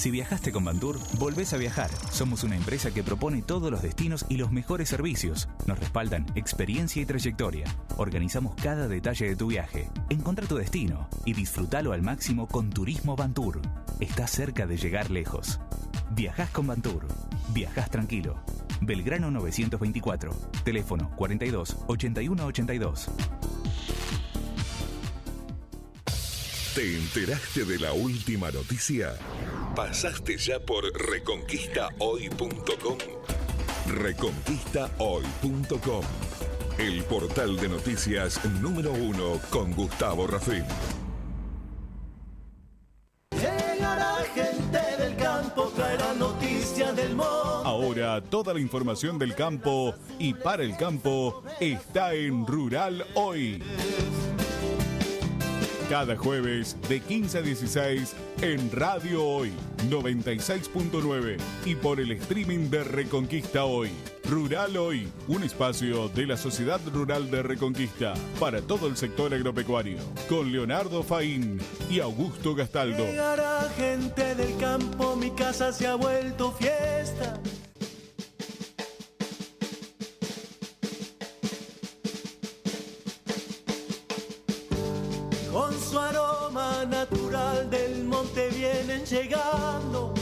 Si viajaste con Bantur, volvés a viajar. Somos una empresa que propone todos los destinos y los mejores servicios. Nos respaldan experiencia y trayectoria. Organizamos cada detalle de tu viaje. Encontrá tu destino y disfrútalo al máximo con Turismo Bantur. Estás cerca de llegar lejos. Viajás con Bantur. Viajás tranquilo. Belgrano 924. Teléfono 42 81 82. ¿Te enteraste de la última noticia? ¿Pasaste ya por reconquistahoy.com? Reconquistahoy.com, el portal de noticias número 1 con Gustavo Rafín. Llegará gente del campo, traerá noticias del monte. Ahora toda la información del campo y para el campo está en Rural Hoy. Cada jueves de 15 a 16 en Radio Hoy 96.9 y por el streaming de Reconquista Hoy. Rural Hoy, un espacio de la Sociedad Rural de Reconquista para todo el sector agropecuario, con Leonardo Faín y Augusto Gastaldo. Llegará gente del campo, mi casa se ha vuelto fiesta. Con su aroma natural del monte vienen llegando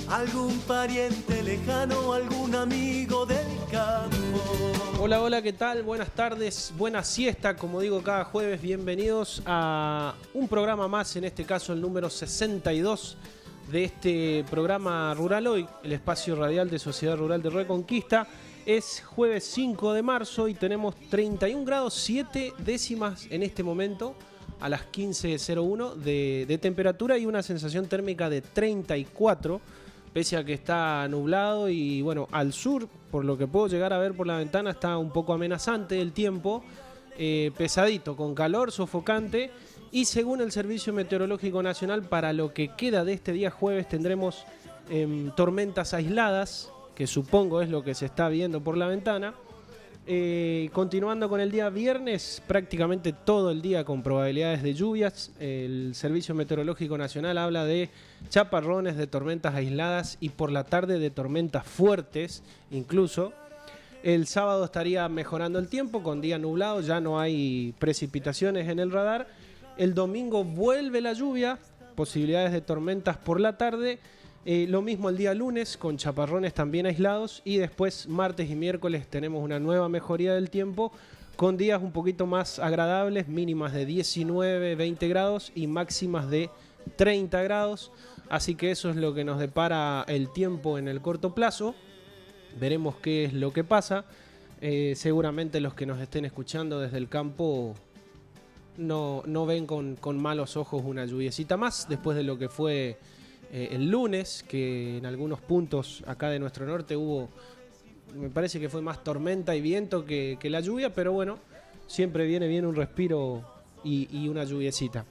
algún pariente lejano, algún amigo del campo. Hola, hola, ¿qué tal? Buenas tardes, buena siesta, como digo cada jueves, bienvenidos a un programa más, en este caso el número 62 de este programa Rural Hoy, el espacio radial de Sociedad Rural de Reconquista. Es jueves 5 de marzo y tenemos 31 grados 7 décimas en este momento, a las 15:01 de temperatura y una sensación térmica de 34, pese a que está nublado y bueno, al sur, por lo que puedo llegar a ver por la ventana, está un poco amenazante el tiempo, pesadito, con calor, sofocante, y según el Servicio Meteorológico Nacional, para lo que queda de este día jueves tendremos tormentas aisladas, que supongo es lo que se está viendo por la ventana. Continuando con el día viernes, prácticamente todo el día con probabilidades de lluvias. El Servicio Meteorológico Nacional habla de chaparrones, de tormentas aisladas y por la tarde de tormentas fuertes incluso. El sábado estaría mejorando el tiempo con día nublado, ya no hay precipitaciones en el radar. El domingo vuelve la lluvia, posibilidades de tormentas por la tarde. Lo mismo el día lunes con chaparrones también aislados y después martes y miércoles tenemos una nueva mejoría del tiempo con días un poquito más agradables, mínimas de 19, 20 grados y máximas de 30 grados. Así que eso es lo que nos depara el tiempo en el corto plazo. Veremos qué es lo que pasa. Seguramente los que nos estén escuchando desde el campo no ven con malos ojos una lluviecita más después de lo que fue el lunes, que en algunos puntos acá de nuestro norte hubo, me parece que fue más tormenta y viento que la lluvia, pero bueno, siempre viene bien un respiro y una lluviecita.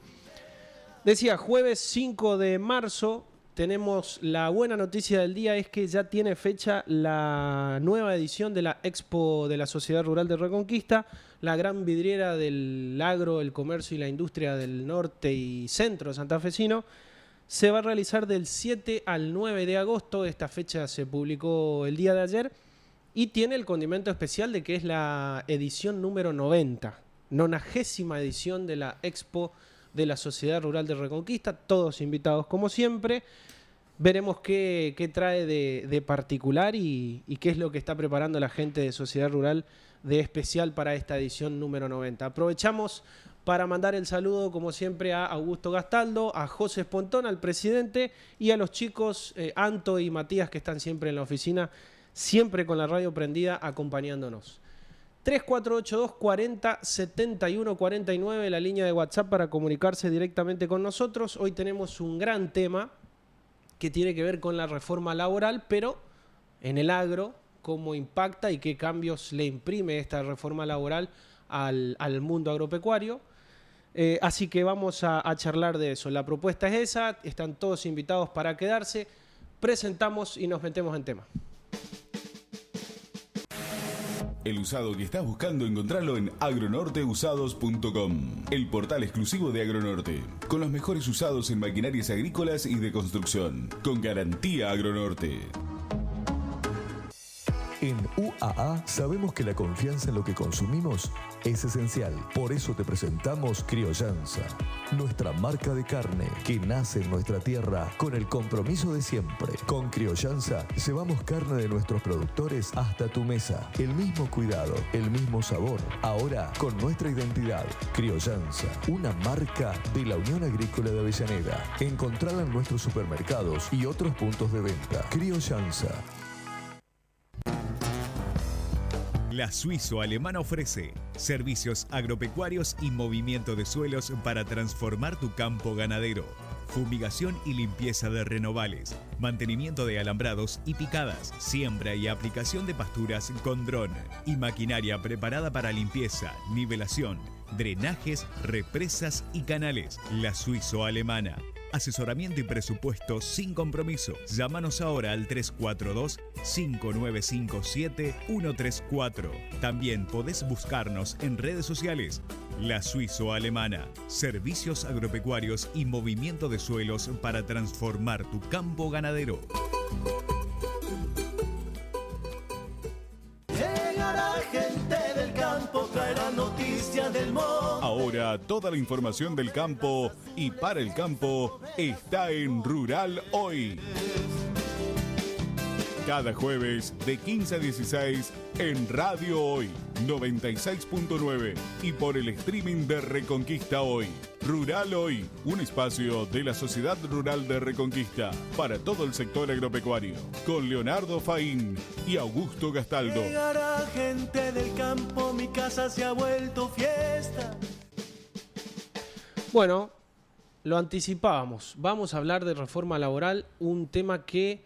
Decía, jueves 5 de marzo, tenemos la buena noticia del día, es que ya tiene fecha la nueva edición de la Expo de la Sociedad Rural de Reconquista, la gran vidriera del agro, el comercio y la industria del norte y centro santafesino. Se va a realizar del 7 al 9 de agosto, esta fecha se publicó el día de ayer y tiene el condimento especial de que es la edición número 90ª edición de la Expo de la Sociedad Rural de Reconquista, todos invitados como siempre. Veremos qué trae de particular y qué es lo que está preparando la gente de Sociedad Rural de especial para esta edición número 90. Aprovechamos para mandar el saludo, como siempre, a Augusto Gastaldo, a José Espontón, al presidente, y a los chicos Anto y Matías, que están siempre en la oficina, siempre con la radio prendida, acompañándonos. 3482 40 71 49, la línea de WhatsApp para comunicarse directamente con nosotros. Hoy tenemos un gran tema que tiene que ver con la reforma laboral, pero en el agro, cómo impacta y qué cambios le imprime esta reforma laboral al mundo agropecuario. Así que vamos a charlar de eso. La propuesta es esa, están todos invitados para quedarse. Presentamos y nos metemos en tema. El usado que estás buscando encontrarlo en agronorteusados.com, el portal exclusivo de Agronorte, con los mejores usados en maquinarias agrícolas y de construcción, con garantía Agronorte. En UAA sabemos que la confianza en lo que consumimos es esencial. Por eso te presentamos Criollanza, nuestra marca de carne que nace en nuestra tierra con el compromiso de siempre. Con Criollanza llevamos carne de nuestros productores hasta tu mesa. El mismo cuidado, el mismo sabor, ahora con nuestra identidad. Criollanza, una marca de la Unión Agrícola de Avellaneda. Encontrala en nuestros supermercados y otros puntos de venta. Criollanza. La Suizo-Alemana ofrece servicios agropecuarios y movimiento de suelos para transformar tu campo ganadero. Fumigación y limpieza de renovales, mantenimiento de alambrados y picadas, siembra y aplicación de pasturas con dron y maquinaria preparada para limpieza, nivelación, drenajes, represas y canales. La Suizo-Alemana. Asesoramiento y presupuesto sin compromiso. Llámanos ahora al 342-5957-134. También podés buscarnos en redes sociales. La Suizo-Alemana. Servicios agropecuarios y movimiento de suelos para transformar tu campo ganadero. Llegará gente del campo, traerá noticias del monte. Ahora toda la información del campo y para el campo está en Rural Hoy. Cada jueves de 15 a 16 en Radio Hoy 96.9 y por el streaming de Reconquista Hoy. Rural Hoy, un espacio de la Sociedad Rural de Reconquista para todo el sector agropecuario, con Leonardo Faín y Augusto Gastaldo. Llegará gente del campo, mi casa se ha vuelto fiesta. Bueno, lo anticipábamos. Vamos a hablar de reforma laboral, un tema que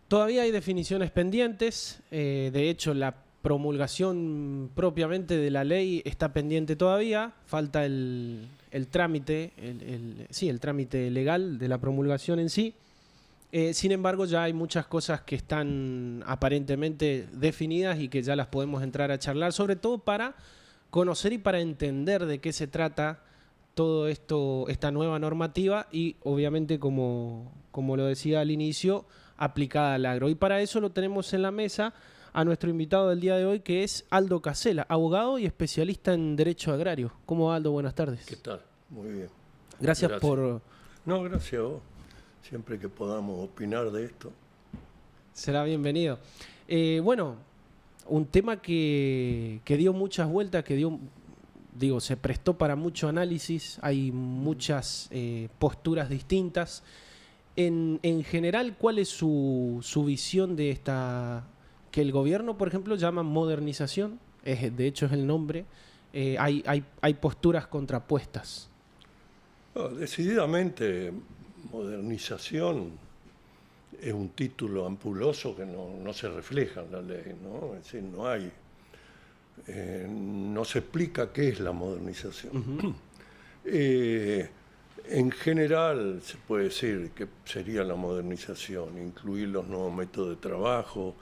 todavía hay definiciones pendientes. De hecho, la promulgación propiamente de la ley está pendiente todavía. Falta el trámite, el trámite legal de la promulgación en sí. Sin embargo, ya hay muchas cosas que están aparentemente definidas y que ya las podemos entrar a charlar, sobre todo para conocer y para entender de qué se trata todo esto, esta nueva normativa y obviamente, como lo decía al inicio, aplicada al agro. Y para eso lo tenemos en la mesa a nuestro invitado del día de hoy, que es Aldo Casella, abogado y especialista en Derecho Agrario. ¿Cómo va, Aldo? Buenas tardes. ¿Qué tal? Muy bien. Gracias por... No, gracias a vos. Siempre que podamos opinar de esto. Será bienvenido. Bueno, un tema que dio muchas vueltas, se prestó para mucho análisis, hay muchas posturas distintas. En general, ¿cuál es su visión de esta, que el gobierno, por ejemplo, llama modernización? De hecho, es el nombre. Hay posturas contrapuestas. Decididamente, modernización es un título ampuloso que no se refleja en la ley, ¿no? Es decir, no se explica qué es la modernización. En general se puede decir que sería la modernización, incluir los nuevos métodos de trabajo,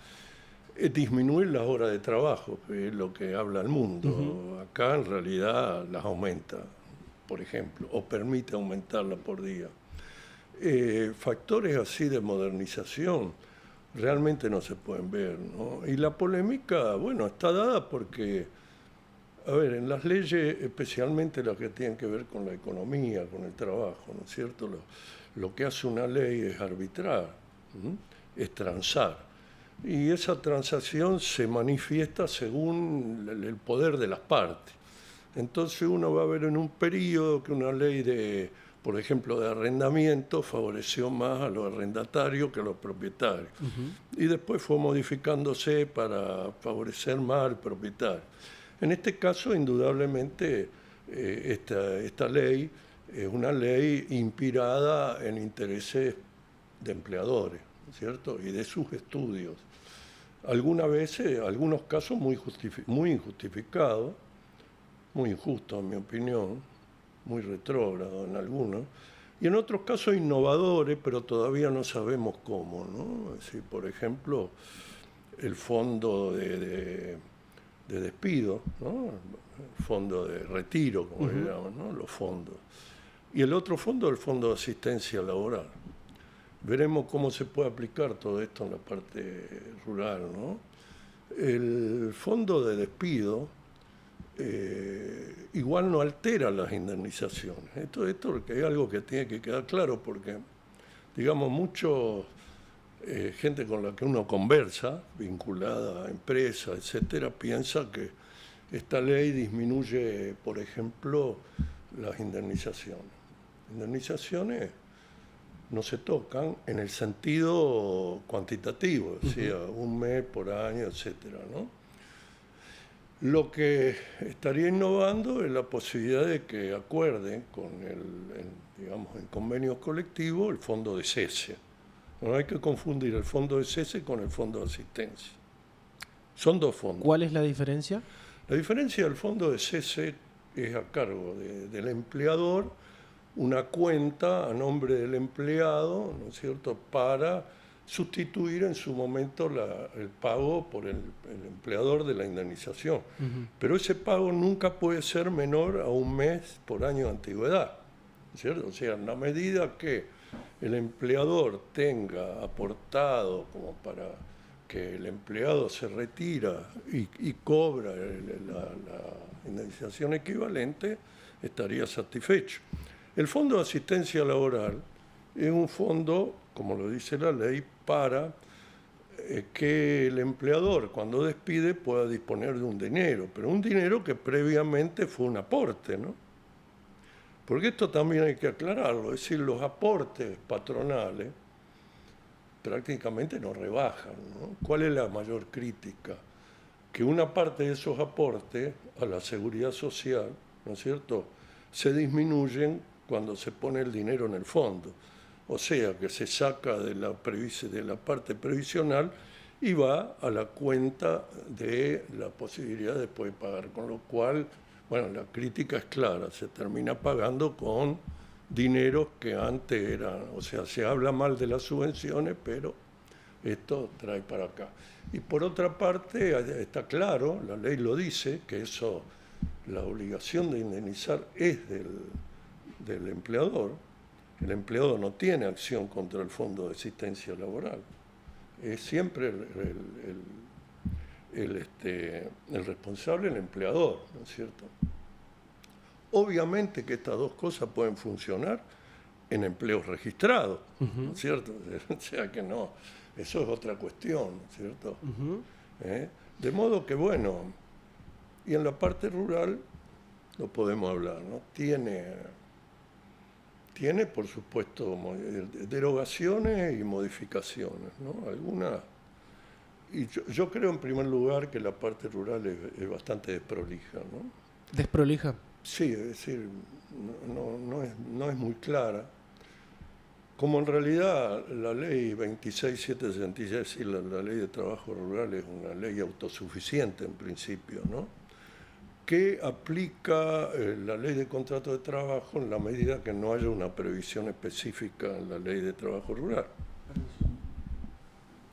disminuir las horas de trabajo, que es lo que habla el mundo. Acá en realidad las aumenta, por ejemplo, o permite aumentarlas por día. Factores así de modernización realmente no se pueden ver, ¿no? Y la polémica, está dada porque, en las leyes, especialmente las que tienen que ver con la economía, con el trabajo, ¿no es cierto? Lo que hace una ley es arbitrar, es transar. Y esa transacción se manifiesta según el poder de las partes. Entonces uno va a ver en un periodo que una ley por ejemplo, de arrendamiento favoreció más a los arrendatarios que a los propietarios. Y después fue modificándose para favorecer más al propietario. En este caso, indudablemente, esta ley es una ley inspirada en intereses de empleadores, ¿cierto? Y de sus estudios. Algunas veces, algunos casos muy injustificados, muy injustos en mi opinión, muy retrógrado en algunos, y en otros casos innovadores, pero todavía no sabemos cómo, ¿no? Es decir, por ejemplo, el fondo de de despido, ¿no? El fondo de retiro, como le llaman, ¿no? Los fondos. Y el otro fondo, el fondo de asistencia laboral. Veremos cómo se puede aplicar todo esto en la parte rural, ¿no? El fondo de despido igual no altera las indemnizaciones. Esto es algo que tiene que quedar claro porque, digamos, gente con la que uno conversa, vinculada a empresas, etcétera, piensa que esta ley disminuye, por ejemplo, las indemnizaciones. Indemnizaciones no se tocan en el sentido cuantitativo, o sea, un mes por año, etcétera, ¿no? Lo que estaría innovando es la posibilidad de que acuerden con digamos, en convenios colectivos el fondo de cese. No hay que confundir el fondo de cese con el fondo de asistencia. Son dos fondos. ¿Cuál es la diferencia? La diferencia del fondo de cese es a cargo del empleador, una cuenta a nombre del empleado, ¿no es cierto?, para sustituir en su momento el pago por el empleador de la indemnización. Pero ese pago nunca puede ser menor a un mes por año de antigüedad, ¿cierto? O sea, en la medida que el empleador tenga aportado como para que el empleado se retira y cobra la indemnización equivalente, estaría satisfecho. El Fondo de Asistencia Laboral es un fondo, como lo dice la ley, para que el empleador, cuando despide, pueda disponer de un dinero, pero un dinero que previamente fue un aporte, ¿no? Porque esto también hay que aclararlo, es decir, los aportes patronales prácticamente no rebajan, ¿no? ¿Cuál es la mayor crítica? Que una parte de esos aportes a la seguridad social, ¿no es cierto?, se disminuyen cuando se pone el dinero en el fondo. O sea, que se saca de la parte previsional y va a la cuenta de la posibilidad de poder pagar. Con lo cual, bueno, la crítica es clara, se termina pagando con dineros que antes eran, o sea, se habla mal de las subvenciones, pero esto trae para acá. Y por otra parte, está claro, la ley lo dice, que eso, la obligación de indemnizar es del empleador. El empleado no tiene acción contra el Fondo de Asistencia Laboral. Es siempre el responsable, el empleador, ¿no es cierto? Obviamente que estas dos cosas pueden funcionar en empleos registrados, ¿no es cierto? O sea que no, eso es otra cuestión, ¿no es cierto? De modo que, bueno, y en la parte rural no podemos hablar, ¿no? Tiene, por supuesto, derogaciones y modificaciones, ¿no? Algunas. Y yo creo, en primer lugar, que la parte rural es bastante desprolija, ¿no? ¿Desprolija? Sí, es decir, no es muy clara. Como en realidad la ley 26.766, es decir, la ley de trabajo rural, es una ley autosuficiente en principio, ¿no?, que aplica la ley de contrato de trabajo en la medida que no haya una previsión específica en la ley de trabajo rural.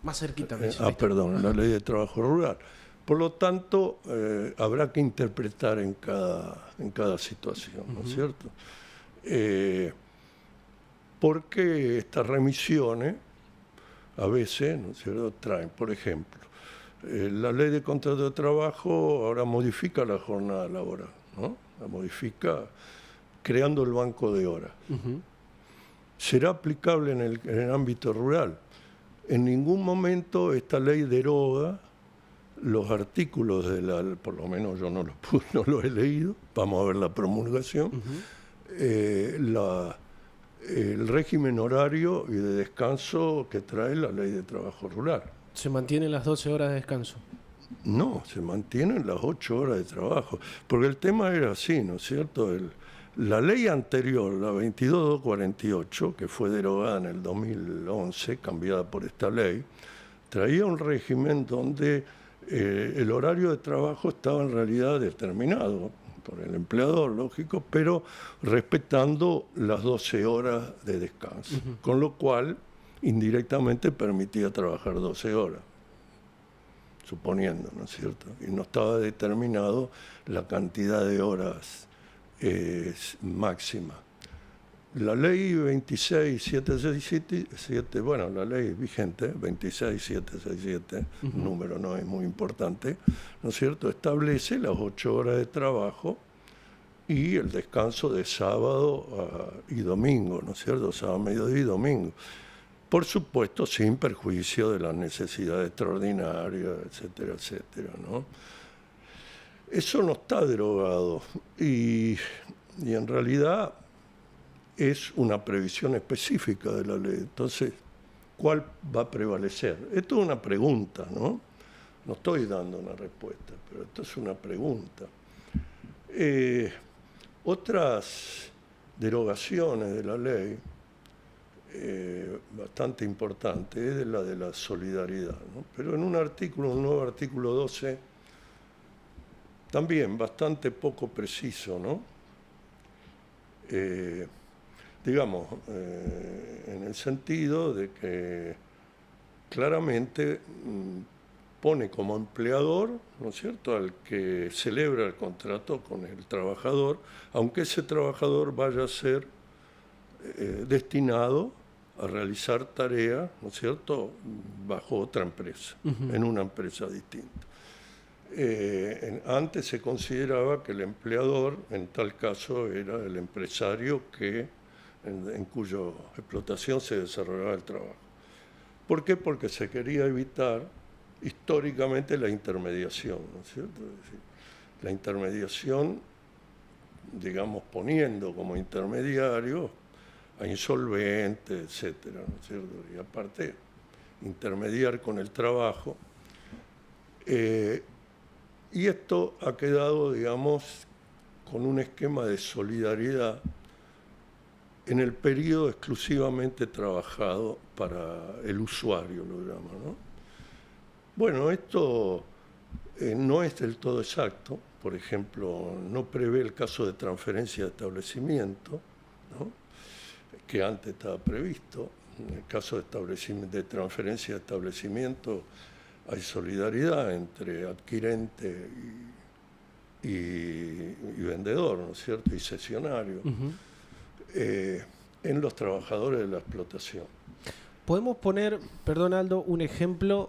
Más cerquita. Perdón, la ley de trabajo rural. Por lo tanto, habrá que interpretar en cada situación, ¿no es cierto? Porque estas remisiones a veces, ¿no es cierto?, traen, por ejemplo, la ley de contrato de trabajo ahora modifica la jornada laboral, ¿no? La modifica creando el banco de horas. ¿Será aplicable en el ámbito rural? En ningún momento esta ley deroga los artículos por lo menos yo no los he leído, vamos a ver la promulgación, el régimen horario y de descanso que trae la ley de trabajo rural. ¿Se mantienen las 12 horas de descanso? No, se mantienen las 8 horas de trabajo, porque el tema era así, ¿no es cierto? La ley anterior, la 22.248, que fue derogada en el 2011, cambiada por esta ley, traía un régimen donde el horario de trabajo estaba en realidad determinado por el empleador, lógico, pero respetando las 12 horas de descanso, con lo cual indirectamente permitía trabajar 12 horas. suponiendo, ¿no es cierto? Y no estaba determinado la cantidad de horas máxima. La ley 26767, bueno, la ley vigente, 26767, número no es muy importante, ¿no es cierto?, establece las 8 horas de trabajo y el descanso de sábado y domingo, ¿no es cierto?, sábado, mediodía y domingo. Por supuesto, sin perjuicio de las necesidades extraordinarias, etcétera, etcétera, ¿no? Eso no está derogado y en realidad es una previsión específica de la ley. Entonces, ¿cuál va a prevalecer? Esto es una pregunta, ¿no? No estoy dando una respuesta, pero esto es una pregunta. Otras derogaciones de la ley, bastante importante, es la de la solidaridad, ¿no? Pero en un nuevo artículo 12, también bastante poco preciso, ¿no? Digamos, en el sentido de que claramente pone como empleador, ¿no es cierto?, al que celebra el contrato con el trabajador, aunque ese trabajador vaya a ser destinado a realizar tareas, ¿no es cierto?, bajo otra empresa, en una empresa distinta. Antes se consideraba que el empleador, en tal caso, era el empresario en cuya explotación se desarrollaba el trabajo. ¿Por qué? Porque se quería evitar históricamente la intermediación, ¿no es cierto? Es decir, la intermediación, digamos, poniendo como intermediario a insolventes, etcétera, ¿no es cierto? Y aparte, intermediar con el trabajo. Y esto ha quedado, digamos, con un esquema de solidaridad en el periodo exclusivamente trabajado para el usuario, lo llaman, ¿no? Bueno, esto no es del todo exacto. Por ejemplo, no prevé el caso de transferencia de establecimiento, ¿no?, que antes estaba previsto. En el caso de transferencia de establecimiento hay solidaridad entre adquirente y vendedor, ¿no es cierto?, y cesionario. En los trabajadores de la explotación. ¿Podemos poner, perdón Aldo, un ejemplo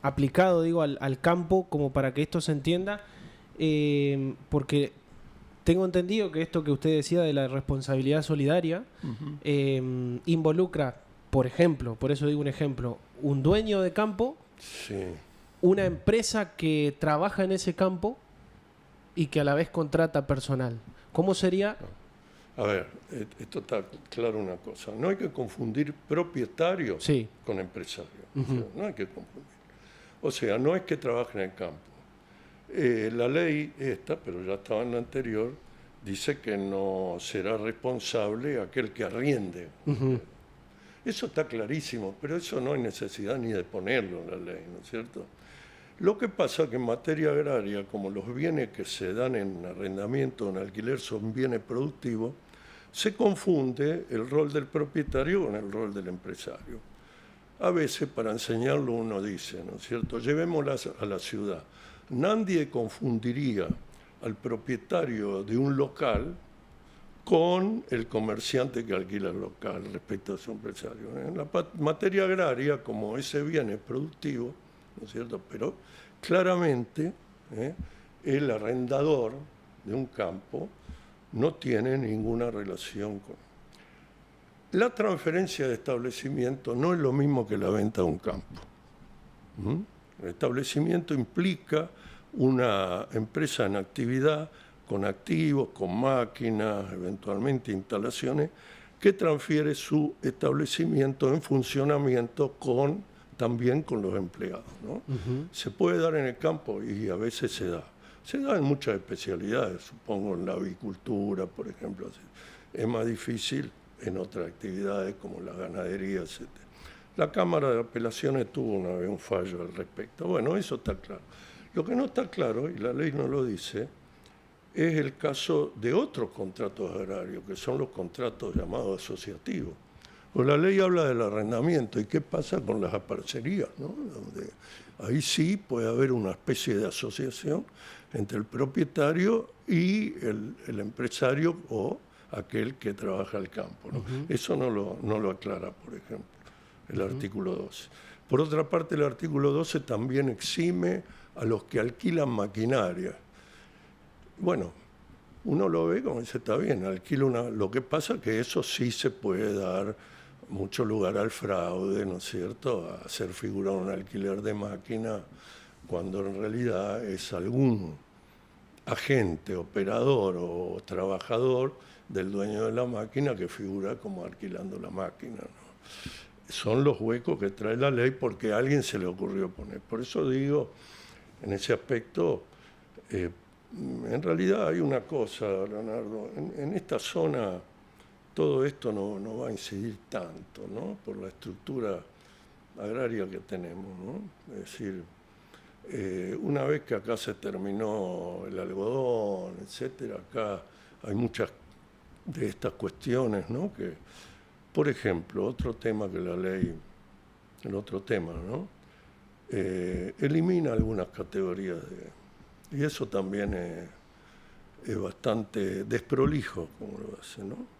aplicado, digo, al campo, como para que esto se entienda? Porque tengo entendido que esto que usted decía de la responsabilidad solidaria involucra, por ejemplo, por eso digo un ejemplo, un dueño de campo, sí, una empresa que trabaja en ese campo y que a la vez contrata personal. ¿Cómo sería? A ver, esto está claro una cosa. No hay que confundir propietario con empresario. O sea, no hay que confundir. O sea, no es que trabaje en el campo. La ley esta, pero ya estaba en la anterior, dice que no será responsable aquel que arriende. Eso está clarísimo, pero eso no hay necesidad ni de ponerlo en la ley, ¿no es cierto? Lo que pasa es que en materia agraria, como los bienes que se dan en arrendamiento o en alquiler son bienes productivos, se confunde el rol del propietario con el rol del empresario. A veces, para enseñarlo, uno dice, ¿no es cierto?, llevémosla a la ciudad. Nadie confundiría al propietario de un local con el comerciante que alquila el local respecto a su empresario. En la materia agraria, como ese bien es productivo, ¿no es cierto?, pero claramente el arrendador de un campo no tiene ninguna relación con... La transferencia de establecimiento no es lo mismo que la venta de un campo. El establecimiento implica una empresa en actividad, con activos, con máquinas, eventualmente instalaciones, que transfiere su establecimiento en funcionamiento también con los empleados, ¿no? Se puede dar en el campo y a veces se da. Se da en muchas especialidades, supongo en la avicultura, por ejemplo. Es más difícil en otras actividades como la ganadería, etc. La Cámara de Apelaciones tuvo una vez un fallo al respecto. Bueno, eso está claro. Lo que no está claro, y la ley no lo dice, es el caso de otros contratos agrarios, que son los contratos llamados asociativos. Pues la ley habla del arrendamiento. ¿Y qué pasa con las aparcerías, ¿no? Donde ahí sí puede haber una especie de asociación entre el propietario y el empresario o aquel que trabaja el campo, ¿no? Eso no lo aclara, por ejemplo, el artículo 12. Por otra parte, el artículo 12 también exime a los que alquilan maquinaria. Bueno, uno lo ve como dice, está bien, alquila lo que pasa es que eso sí se puede dar mucho lugar al fraude, ¿no es cierto?, a hacer figurar un alquiler de máquina cuando en realidad es algún agente, operador o trabajador del dueño de la máquina que figura como alquilando la máquina, ¿no? Son los huecos que trae la ley porque a alguien se le ocurrió poner. Por eso digo, en ese aspecto, en realidad hay una cosa, Leonardo, en esta zona todo esto no va a incidir tanto, ¿no?, por la estructura agraria que tenemos, ¿no? Es decir, una vez que acá se terminó el algodón, etcétera, acá hay muchas de estas cuestiones, ¿no?, que, por ejemplo, otro tema que la ley, el otro tema, ¿no?, elimina algunas categorías y eso también es bastante desprolijo como lo hace, ¿no?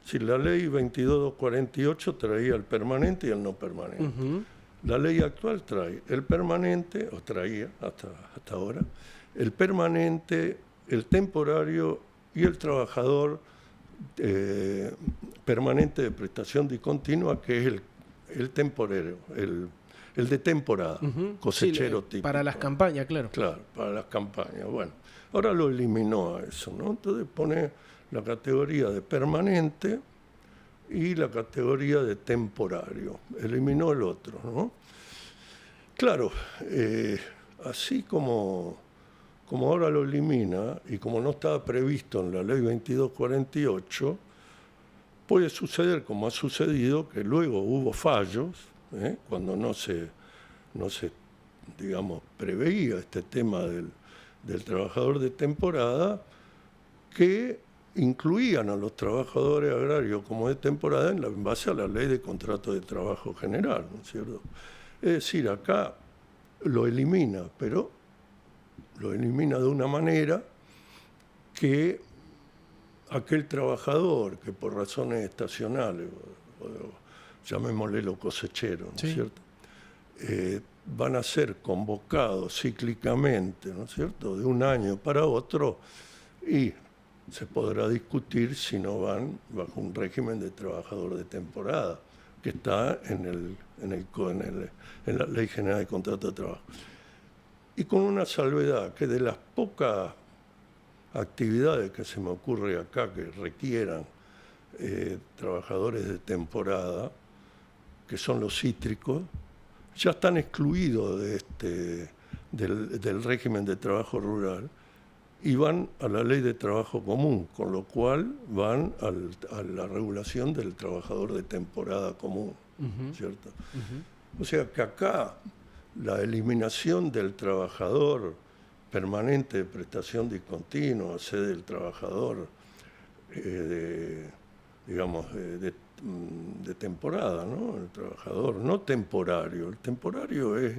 Si la ley 22.248 traía el permanente y el no permanente. La ley actual trae el permanente, o traía hasta ahora, el permanente, el temporario y el trabajador permanente de prestación discontinua, que es el temporero, el de temporada, cosechero sí, típico. Para las campañas, claro. Claro, para las campañas. Bueno, ahora lo eliminó a eso, ¿no? Entonces pone la categoría de permanente y la categoría de temporario. Eliminó el otro, ¿no? Claro, así como ahora lo elimina y como no estaba previsto en la ley 2248, puede suceder, como ha sucedido, que luego hubo fallos, cuando no se, digamos, preveía este tema del trabajador de temporada, que incluían a los trabajadores agrarios como de temporada en base a la ley de contrato de trabajo general, ¿no es cierto? Es decir, acá lo elimina, pero lo elimina de una manera que aquel trabajador que por razones estacionales, llamémosle los cosecheros, ¿no es cierto?, van a ser convocados cíclicamente, ¿no es cierto?, de un año para otro, y se podrá discutir si no van bajo un régimen de trabajador de temporada, que está en la Ley General de Contrato de Trabajo. Y con una salvedad, que de las pocas actividades que se me ocurre acá que requieran trabajadores de temporada, que son los cítricos, ya están excluidos del régimen de trabajo rural y van a la ley de trabajo común, con lo cual van a la regulación del trabajador de temporada común, ¿cierto? O sea que acá la eliminación del trabajador permanente de prestación discontinua, sede del trabajador de temporada, ¿no? El trabajador no temporario. El temporario es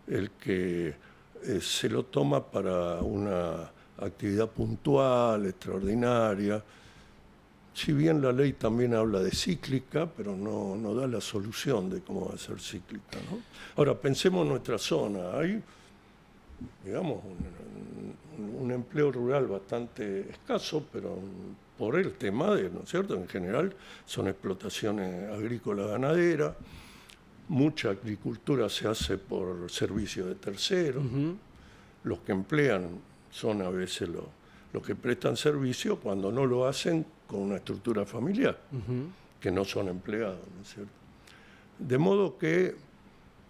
el que se lo toma para una actividad puntual, extraordinaria. Si bien la ley también habla de cíclica, pero no da la solución de cómo va a ser cíclica, ¿no? Ahora, pensemos en nuestra zona. Hay, digamos, un empleo rural bastante escaso, pero por el tema ¿no es cierto? En general son explotaciones agrícolas ganaderas, mucha agricultura se hace por servicio de terceros, los que emplean son a veces los que prestan servicio cuando no lo hacen con una estructura familiar, que no son empleados, ¿no es cierto? De modo que,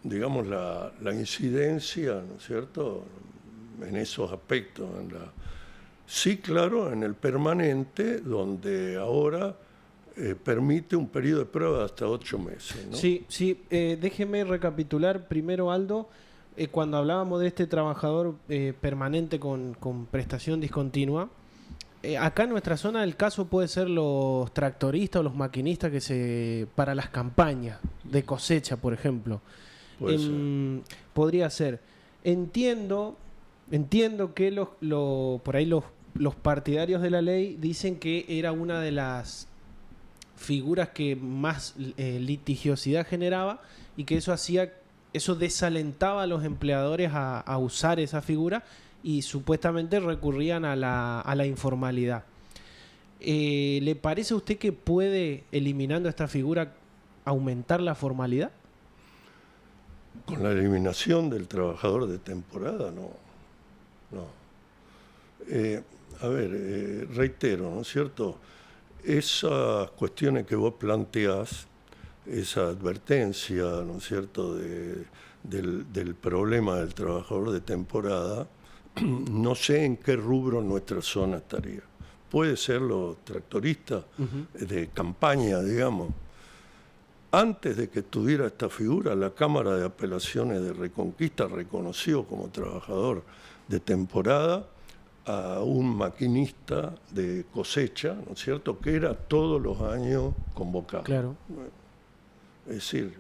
digamos, la incidencia, ¿no es cierto?, en esos aspectos, sí, claro, en el permanente, donde ahora permite un periodo de prueba de hasta 8 meses, ¿no? Sí, déjeme recapitular primero, Aldo. Cuando hablábamos de este trabajador permanente con prestación discontinua, Acá en nuestra zona el caso puede ser los tractoristas o los maquinistas para las campañas de cosecha, por ejemplo. Podría ser. Entiendo que por ahí los partidarios de la ley dicen que era una de las figuras que más litigiosidad generaba y que eso desalentaba a los empleadores a usar esa figura y supuestamente recurrían a la informalidad. ¿Le parece a usted que puede, eliminando esta figura, aumentar la formalidad? Con la eliminación del trabajador de temporada, no. Reitero, ¿no es cierto? Esas cuestiones que vos planteás, esa advertencia, ¿no es cierto?, del problema del trabajador de temporada, no sé en qué rubro nuestra zona estaría. Puede ser los tractoristas de campaña, digamos. Antes de que tuviera esta figura, la Cámara de Apelaciones de Reconquista reconoció como trabajador de temporada a un maquinista de cosecha, ¿no es cierto?, que era todos los años convocado. Claro. Es decir,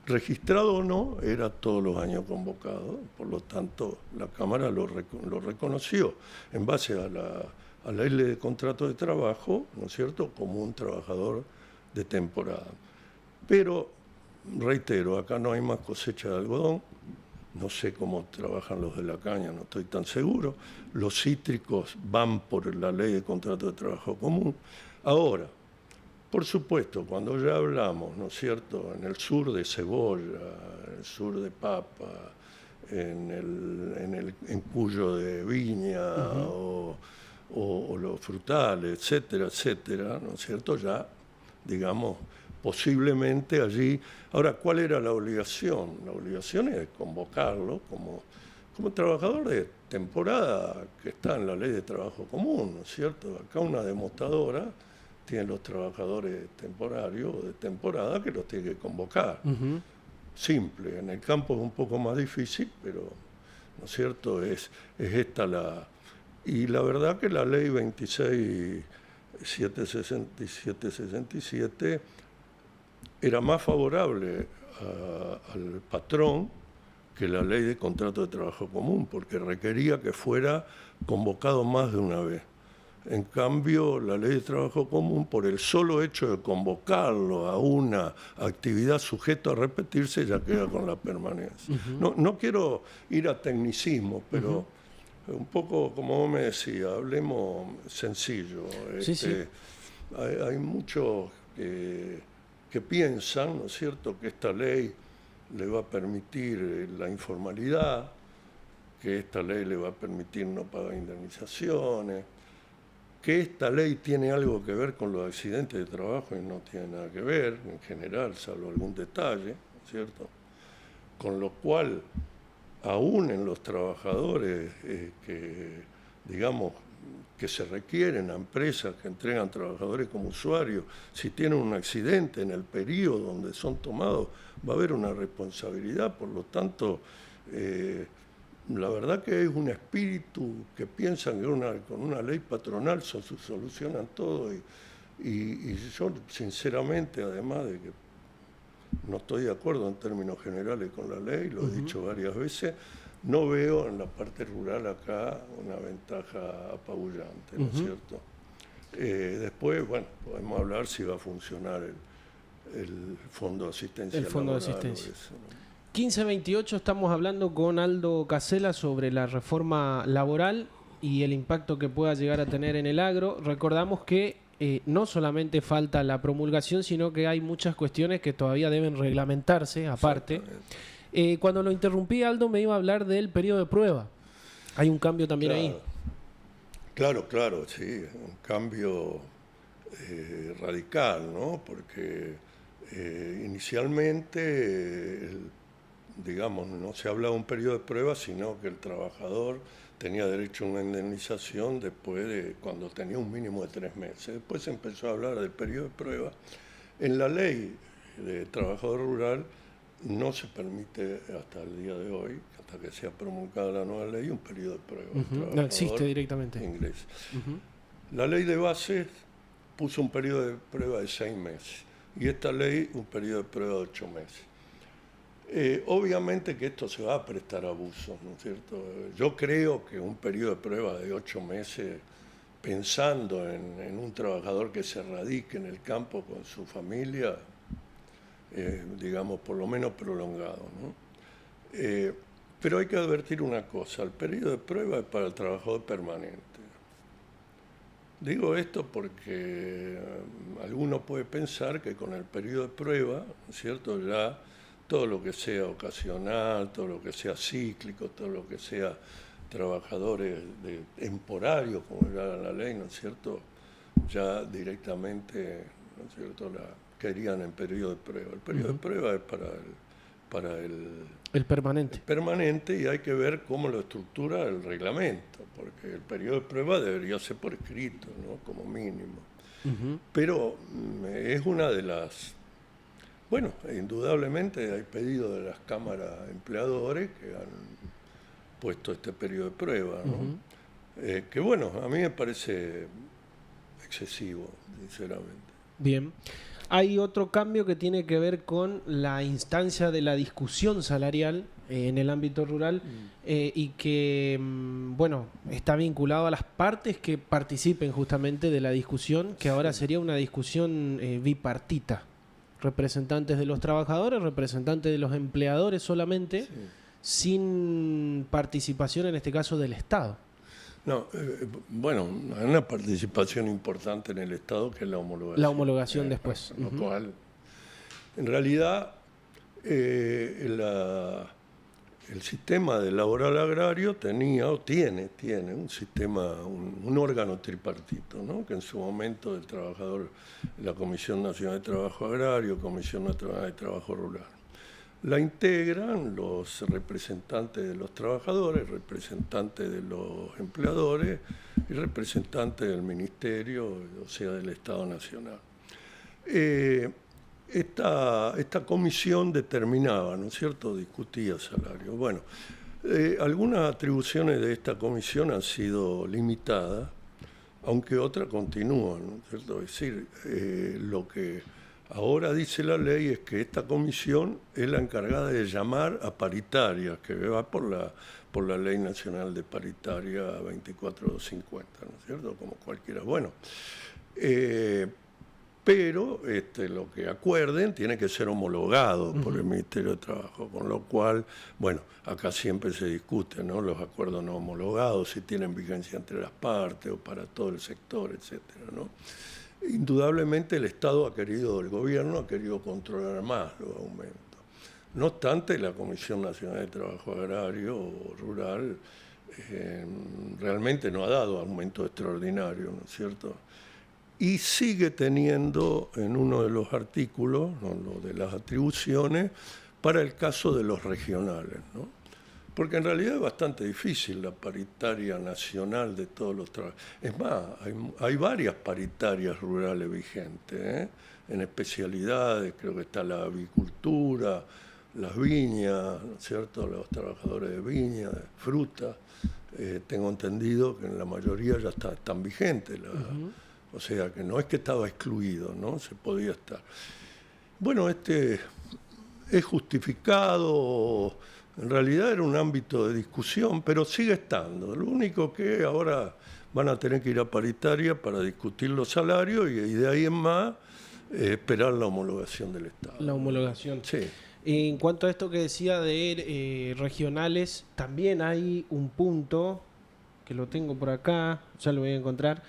registrado o no, era todos los años convocado, por lo tanto la Cámara lo reconoció en base a la ley de contrato de trabajo, ¿no es cierto?, como un trabajador de temporada. Pero, reitero, acá no hay más cosecha de algodón, no sé cómo trabajan los de la caña, no estoy tan seguro. Los cítricos van por la ley de contrato de trabajo común. Ahora, por supuesto, cuando ya hablamos, ¿no es cierto?, en el sur de cebolla, en el sur de papa, en Cuyo de viña o los frutales, etcétera, etcétera, ¿no es cierto?, ya, digamos, posiblemente allí. Ahora, ¿cuál era la obligación? La obligación es convocarlo como trabajador de temporada que está en la ley de trabajo común, ¿no es cierto? Acá una demostradora tiene los trabajadores temporarios o de temporada que los tiene que convocar. Simple, en el campo es un poco más difícil, pero, ¿no es cierto?, es esta la... Y la verdad que la ley 26.767 era más favorable al patrón que la ley de contrato de trabajo común, porque requería que fuera convocado más de una vez. En cambio, la ley de trabajo común, por el solo hecho de convocarlo a una actividad sujeta a repetirse, ya queda con la permanencia. No quiero ir a tecnicismo, pero un poco, como vos me decías, hablemos sencillo. Hay muchos que piensan, ¿no es cierto?, que esta ley le va a permitir la informalidad, que esta ley le va a permitir no pagar indemnizaciones, que esta ley tiene algo que ver con los accidentes de trabajo y no tiene nada que ver, en general, salvo algún detalle, ¿no es cierto? Con lo cual, aún en los trabajadores que, digamos, que se requieren a empresas que entregan trabajadores como usuarios, si tienen un accidente en el periodo donde son tomados, va a haber una responsabilidad. Por lo tanto, la verdad que es un espíritu que piensan que con una ley patronal solucionan todo. Y yo, sinceramente, además de que no estoy de acuerdo en términos generales con la ley, lo he dicho varias veces, no veo en la parte rural acá una ventaja apabullante, ¿no es cierto? Después, bueno, podemos hablar si va a funcionar el fondo de asistencia. El fondo de asistencia. 1528 estamos hablando con Aldo Casella sobre la reforma laboral y el impacto que pueda llegar a tener en el agro. Recordamos que no solamente falta la promulgación, sino que hay muchas cuestiones que todavía deben reglamentarse aparte. Cuando lo interrumpí, Aldo me iba a hablar del periodo de prueba. Hay un cambio también ahí. Claro, sí, un cambio radical, ¿no? Porque inicialmente, digamos, no se hablaba de un periodo de prueba, sino que el trabajador tenía derecho a una indemnización después de cuando tenía un mínimo de 3 meses. Después se empezó a hablar del periodo de prueba. En la ley de trabajador rural no se permite hasta el día de hoy, hasta que sea promulgada la nueva ley, un periodo de prueba. No existe directamente. Inglés. La ley de bases puso un periodo de prueba de 6 meses y esta ley un periodo de prueba de 8 meses. Obviamente que esto se va a prestar a abusos, ¿no es cierto? Yo creo que un periodo de prueba de 8 meses, pensando en un trabajador que se radique en el campo con su familia, digamos, por lo menos prolongado, ¿no? Pero hay que advertir una cosa, el periodo de prueba es para el trabajador permanente. Digo esto porque alguno puede pensar que con el periodo de prueba, ¿cierto?, ya todo lo que sea ocasional, todo lo que sea cíclico, todo lo que sea trabajadores temporarios, como era la ley, ¿no es cierto?, ya directamente, ¿no es cierto?, querían en periodo de prueba. El periodo de prueba es para el permanente. Permanente, y hay que ver cómo lo estructura el reglamento, porque el periodo de prueba debería ser por escrito, ¿no?, como mínimo. Pero es una de las... Bueno, indudablemente hay pedidos de las cámaras empleadores que han puesto este periodo de prueba, ¿no? Que bueno, a mí me parece excesivo, sinceramente. Bien. Hay otro cambio que tiene que ver con la instancia de la discusión salarial en el ámbito rural y que, bueno, está vinculado a las partes que participen justamente de la discusión, que ahora sería una discusión bipartita. Representantes de los trabajadores, representantes de los empleadores solamente, sin participación en este caso del Estado. No, bueno, hay una participación importante en el Estado que es la homologación. La homologación después. Lo cual, en realidad, el sistema del laboral agrario tiene un sistema, un órgano tripartito, ¿no?, que en su momento el trabajador, la Comisión Nacional de Trabajo Agrario, Comisión Nacional de Trabajo Rural. La integran los representantes de los trabajadores, representantes de los empleadores y representantes del Ministerio, o sea, del Estado Nacional. Esta comisión determinaba, ¿no es cierto?, discutía salario. Bueno, algunas atribuciones de esta comisión han sido limitadas, aunque otras continúan, ¿no es cierto? Es decir, lo que ahora dice la ley es que esta comisión es la encargada de llamar a paritarias, que va por la Ley Nacional de Paritaria 24250, ¿no es cierto?, como cualquiera. Bueno, pero lo que acuerden tiene que ser homologado por el Ministerio de Trabajo, con lo cual, bueno, acá siempre se discute, ¿no?, los acuerdos no homologados, si tienen vigencia entre las partes o para todo el sector, etcétera, ¿no? Indudablemente el Estado el gobierno ha querido controlar más los aumentos. No obstante, la Comisión Nacional de Trabajo Agrario o Rural realmente no ha dado aumento extraordinario, ¿no es cierto? Y sigue teniendo en uno de los artículos, ¿no?, lo de las atribuciones, para el caso de los regionales, ¿no? Porque en realidad es bastante difícil la paritaria nacional de todos los trabajos. Es más, hay varias paritarias rurales vigentes, en especialidades, creo que está la avicultura, las viñas, ¿no es cierto?, los trabajadores de viña, de fruta. Tengo entendido que en la mayoría ya están vigentes. O sea, que no es que estaba excluido, ¿no?, se podía estar. Bueno, es justificado. En realidad era un ámbito de discusión, pero sigue estando. Lo único que ahora van a tener que ir a paritaria para discutir los salarios y de ahí en más esperar la homologación del Estado. La homologación. Sí. En cuanto a esto que decía de regionales, también hay un punto, que lo tengo por acá, ya lo voy a encontrar,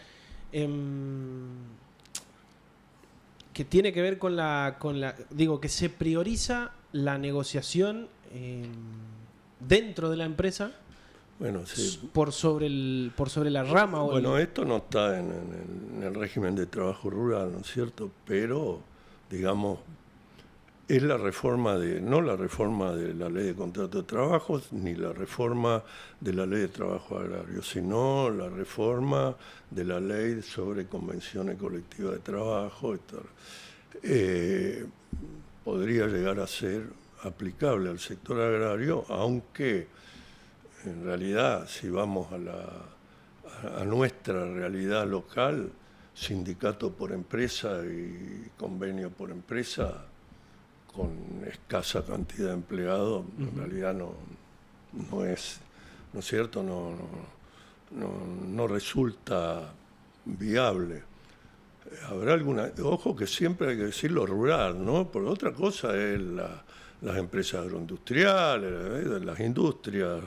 que tiene que ver con la digo, que se prioriza la negociación dentro de la empresa, bueno, sí, por sobre la rama. Bueno, esto no está en el régimen de trabajo rural, ¿no es cierto? Pero, digamos, es la reforma no la reforma de la ley de contrato de trabajo, ni la reforma de la ley de trabajo agrario, sino la reforma de la ley sobre convenciones colectivas de trabajo. Podría llegar a ser aplicable al sector agrario, aunque en realidad, si vamos a nuestra realidad local, sindicato por empresa y convenio por empresa, con escasa cantidad de empleados, en realidad no es cierto, no resulta viable. Habrá alguna, ojo que siempre hay que decir lo rural, ¿no? Por otra cosa es las empresas agroindustriales, las industrias,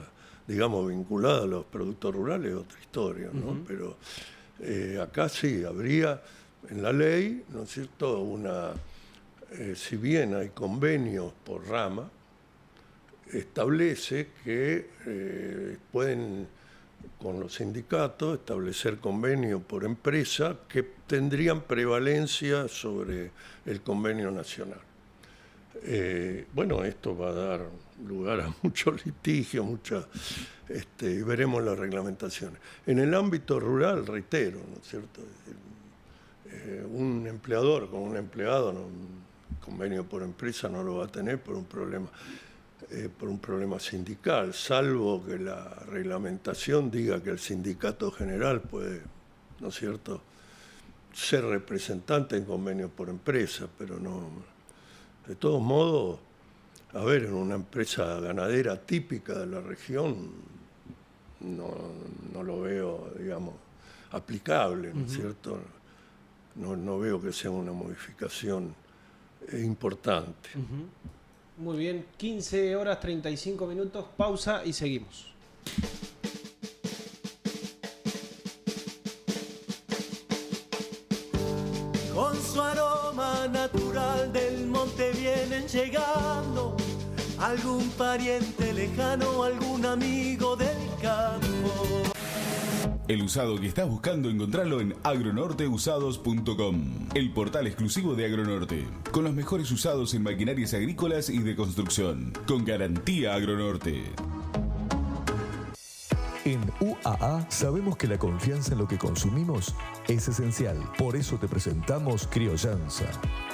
digamos, vinculadas a los productos rurales, es otra historia, ¿no? Pero acá sí, habría en la ley, ¿no es cierto?, si bien hay convenios por rama, establece que pueden, con los sindicatos, establecer convenios por empresa que tendrían prevalencia sobre el convenio nacional. Bueno, esto va a dar lugar a muchos litigios, y veremos las reglamentaciones. En el ámbito rural, reitero, ¿no es cierto? Un empleador con un empleado, un convenio por empresa no lo va a tener por un problema sindical, salvo que la reglamentación diga que el sindicato general puede, ¿no es cierto?, ser representante en convenios por empresa, pero no. De todos modos, a ver, en una empresa ganadera típica de la región, no lo veo, digamos, aplicable, ¿no es cierto? No veo que sea una modificación importante. Muy bien, 15 horas 35 minutos, pausa y seguimos. Con su aroma natural del monte vienen llegando algún pariente lejano, algún amigo del campo. El usado que estás buscando, encontrarlo en agronorteusados.com, el portal exclusivo de Agronorte, con los mejores usados en maquinarias agrícolas y de construcción, con garantía Agronorte. En UAA sabemos que la confianza en lo que consumimos es esencial. Por eso te presentamos Criollanza,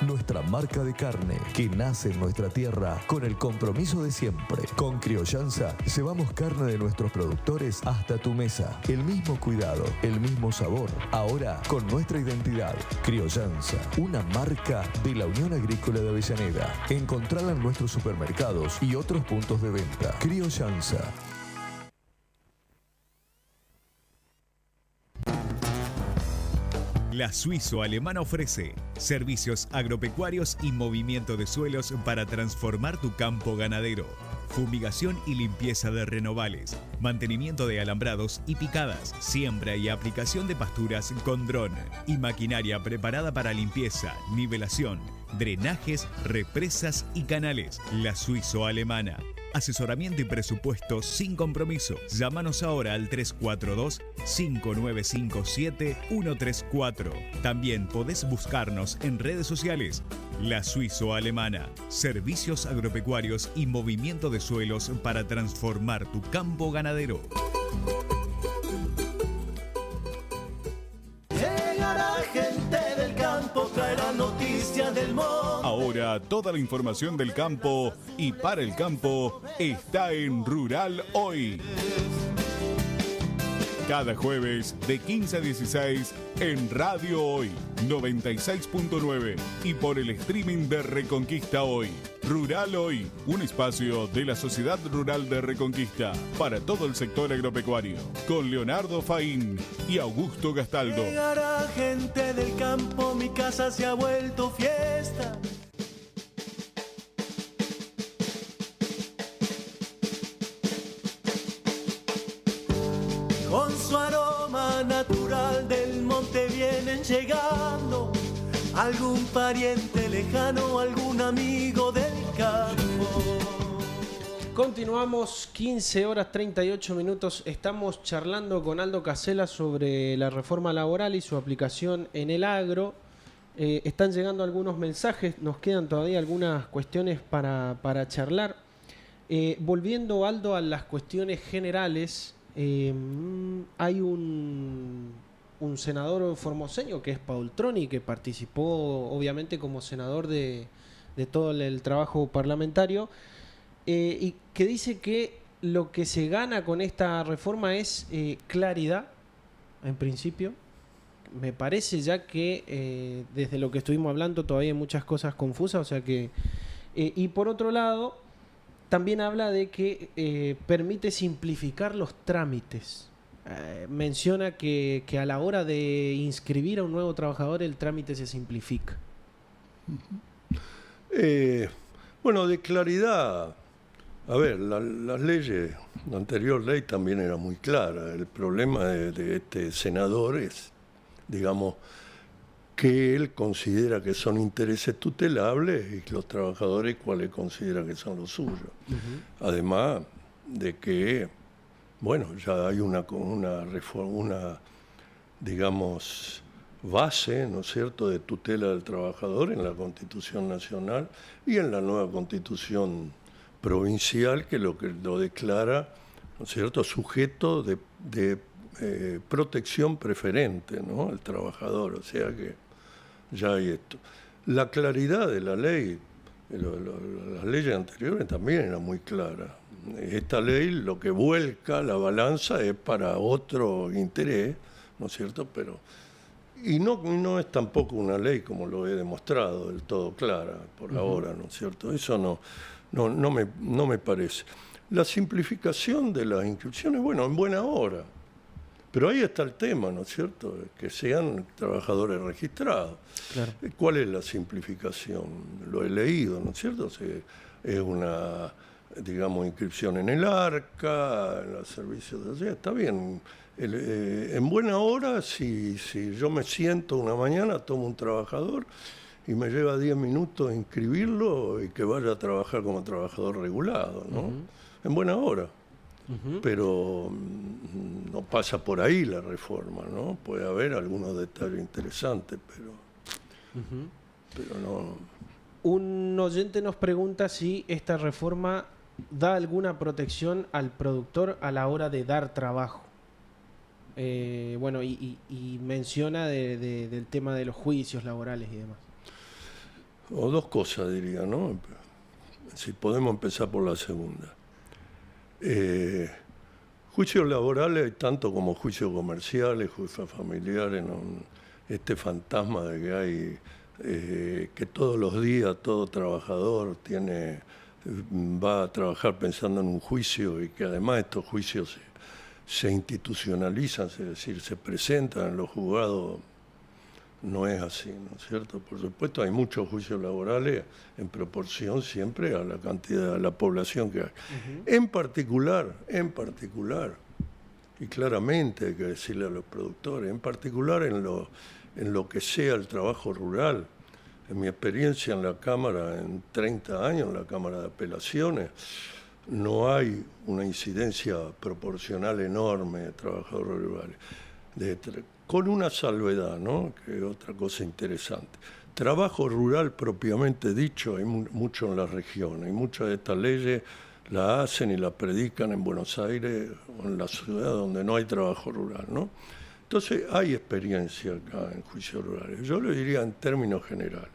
nuestra marca de carne que nace en nuestra tierra con el compromiso de siempre. Con Criollanza llevamos carne de nuestros productores hasta tu mesa. El mismo cuidado, el mismo sabor, ahora con nuestra identidad. Criollanza, una marca de la Unión Agrícola de Avellaneda. Encontrala en nuestros supermercados y otros puntos de venta. Criollanza. La Suizo-Alemana ofrece servicios agropecuarios y movimiento de suelos para transformar tu campo ganadero, fumigación y limpieza de renovales, mantenimiento de alambrados y picadas, siembra y aplicación de pasturas con dron y maquinaria preparada para limpieza, nivelación, drenajes, represas y canales. La Suizo-Alemana. Asesoramiento y presupuesto sin compromiso. Llámanos ahora al 342-5957-134. También podés buscarnos en redes sociales. La Suizo-Alemana. Servicios agropecuarios y movimiento de suelos para transformar tu campo ganadero. Llegará gente del campo, traerá noticias del monte. Ahora toda la información del campo y para el campo está en Rural Hoy. Cada jueves de 15 a 16 en Radio Hoy 96.9 y por el streaming de Reconquista Hoy. Rural Hoy, un espacio de la Sociedad Rural de Reconquista para todo el sector agropecuario, con Leonardo Faín y Augusto Gastaldo. Llegará gente del campo, mi casa se ha vuelto fiesta. Con su aroma natural del monte vienen llegando algún pariente lejano, algún amigo del campo. Continuamos, 15 horas 38 minutos. Estamos charlando con Aldo Casella sobre la reforma laboral y su aplicación en el agro. Están llegando algunos mensajes, nos quedan todavía algunas cuestiones para charlar. Volviendo, Aldo, a las cuestiones generales, hay un senador formoseño que es Paul Troni, que participó obviamente como senador de de todo el trabajo parlamentario, y que dice que lo que se gana con esta reforma es claridad, en principio. Me parece ya que desde lo que estuvimos hablando todavía hay muchas cosas confusas, o sea que... y por otro lado, también habla de que permite simplificar los trámites. Menciona que a la hora de inscribir a un nuevo trabajador el trámite se simplifica. Bueno, de claridad, a ver, las leyes, la anterior ley también era muy clara. El problema de este senador es, digamos, que él considera que son intereses tutelables y los trabajadores cuáles considera que son los suyos. Además de que, bueno, ya hay una digamos, base, ¿no es cierto?, de tutela del trabajador en la Constitución Nacional y en la nueva Constitución Provincial, que lo declara, ¿no es cierto?, sujeto de protección preferente, ¿no?, el trabajador. O sea que ya hay esto. La claridad de la ley, las leyes anteriores también eran muy claras. Esta ley lo que vuelca la balanza es para otro interés, ¿no es cierto?, pero... Y no es tampoco una ley, como lo he demostrado, del todo clara por ahora, ¿no es cierto? Eso no me parece. La simplificación de las inscripciones, bueno, en buena hora. Pero ahí está el tema, ¿no es cierto? Que sean trabajadores registrados. Claro. ¿Cuál es la simplificación? Lo he leído, ¿no es cierto? Es una, digamos, inscripción en el ARCA, en los servicios de allá, está bien. En buena hora, si yo me siento una mañana, tomo un trabajador y me lleva 10 minutos inscribirlo y que vaya a trabajar como trabajador regulado, ¿no? En buena hora. Pero no pasa por ahí la reforma, ¿no? Puede haber algunos detalles interesantes, pero no. Un oyente nos pregunta si esta reforma da alguna protección al productor a la hora de dar trabajo. Bueno, y menciona del tema de los juicios laborales y demás. O dos cosas diría, ¿no? Si podemos empezar por la segunda. Juicios laborales hay tanto como juicios comerciales, juicios familiares, ¿no? Este fantasma de que hay que todos los días todo trabajador va a trabajar pensando en un juicio y que además estos juicios se institucionalizan, es decir, se presentan en los juzgados. No es así, ¿no es cierto? Por supuesto, hay muchos juicios laborales en proporción siempre a la cantidad de la población que hay. En particular, y claramente hay que decirle a los productores, en particular en lo que sea el trabajo rural. En mi experiencia en la Cámara, en 30 años en la Cámara de Apelaciones, no hay una incidencia proporcional enorme de trabajadores rurales. Con una salvedad, ¿no?, que es otra cosa interesante. Trabajo rural propiamente dicho hay mucho en las regiones, y muchas de estas leyes las hacen y las predican en Buenos Aires o en la ciudad donde no hay trabajo rural, ¿no? Entonces hay experiencia acá en juicios rurales. Yo le diría en términos generales.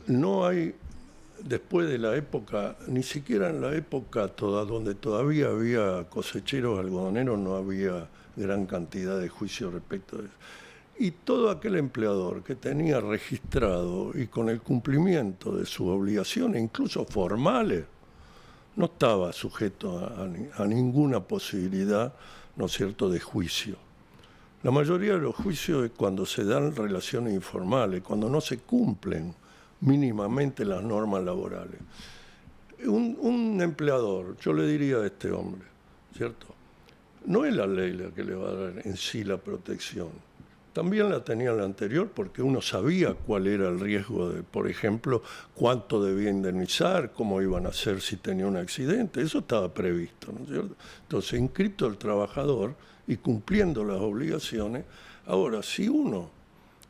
No hay, después de la época, ni siquiera en la época donde todavía había cosecheros algodoneros, no había gran cantidad de juicios respecto de eso. Y todo aquel empleador que tenía registrado y con el cumplimiento de sus obligaciones, incluso formales, no estaba sujeto a ninguna posibilidad, ¿no es cierto?, de juicio. La mayoría de los juicios es cuando se dan relaciones informales, cuando no se cumplen mínimamente las normas laborales. Un empleador, yo le diría a este hombre, ¿cierto?, no es la ley la que le va a dar en sí la protección. También la tenía la anterior porque uno sabía cuál era el riesgo de, por ejemplo, cuánto debía indemnizar, cómo iban a hacer si tenía un accidente. Eso estaba previsto, ¿no es cierto? Entonces, inscrito el trabajador y cumpliendo las obligaciones. Ahora, si uno